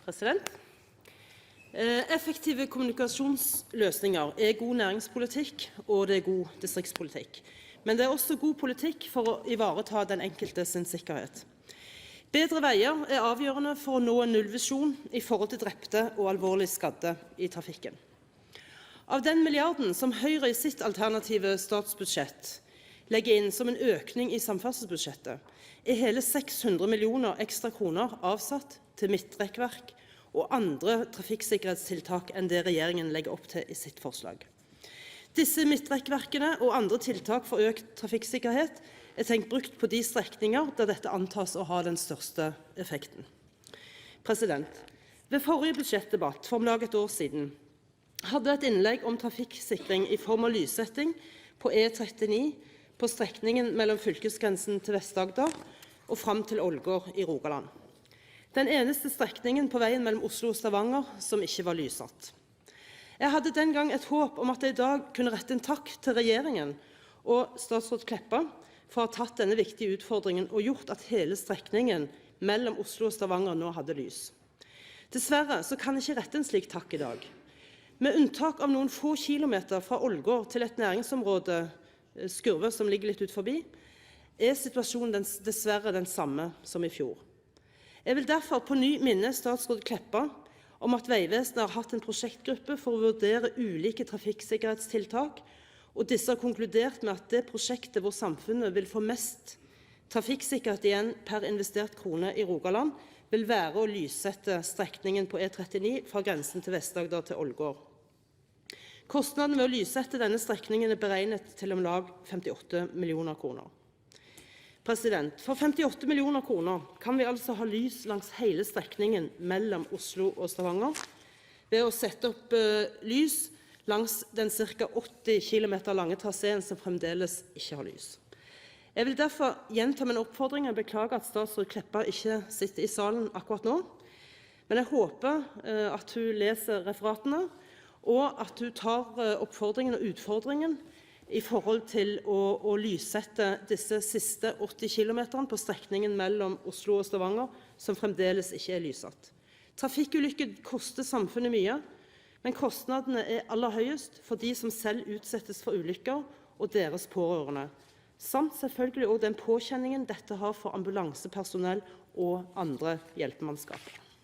President. Effektive kommunikasjonsløsninger god næringspolitikk, og det god distriktspolitikk. Men det også god politikk for å ivareta den enkelte sin sikkerhet. Bedre veier avgjørende for å nå en nullvisjon i forhold til drepte og alvorlig skadde i trafikken. Av den milliarden som Høyre i sitt alternative statsbudsjett legger inn som en økning i samferdselsbudsjettet, hele 600 millioner ekstra kroner avsatt til midtrekkverk og andre trafikksikkerhetstiltak enn det regjeringen legger opp til i sitt forslag. Disse midtrekkverkene og andre tiltak for økt trafikksikkerhet tenkt brukt på de strekninger der dette antas å ha den største effekten. Ved forrige budsjettdebatt for om lag et år siden hadde et innlegg om trafikksikring i form av lyssetting på E39 på strekningen mellom fylkesgrensen til Vest-Agder og frem til Ålgård i Rogaland. Den eneste strekningen på veien mellom Oslo og Stavanger som ikke var lyssatt. Jeg hadde den gang et håp om at jeg i dag kunne rette en takk til regjeringen og statsråd Kleppa for å ha tatt denne viktige utfordringen og gjort at hele strekningen mellom Oslo og Stavanger nå hadde lys. Dessverre så kan jeg ikke rette en slik takk i dag. Med unntak av noen få kilometer fra Ålgård til et næringsområde, Skurve, som ligger litt ut forbi, situasjonen dessverre den samme som i fjor. Jeg vil derfor på ny minne statsråd Kleppa om at Vegvesenet har hatt en prosjektgruppe for å vurdere ulike trafikksikkerhetstiltak, og disse har konkludert med at det prosjektet hvor samfunnet vil få mest trafikksikkerhet igjen per investert krone i Rogaland, vil være å lyssette strekningen på E39 fra grensen til Vest-Agder til Ålgård. Kostnaden ved å lyssette denne strekningen beregnet til om lag 58 millioner kroner. For 58 millioner kroner kan vi altså ha lys langs hele strekningen mellom Oslo og Stavanger ved å sette opp lys langs den ca. 80 km lange traseen som fremdeles ikke har lys. Jeg vil derfor gjenta min oppfordring og beklage at statsråd Kleppa ikke sitter i salen akkurat nå, men jeg håper at hun leser referatene, og at hun tar oppfordringen og utfordringen i forhold til å lyssette disse siste 80 kilometerne på strekningen mellom Oslo og Stavanger, som fremdeles ikke lyssatt. Trafikkulykker koster samfunnet mye, men kostnadene aller høyest for de som selv utsettes for ulykker og deres pårørende, samt selvfølgelig også den påkjenningen dette har for ambulansepersonell og andre hjelpemannskaper.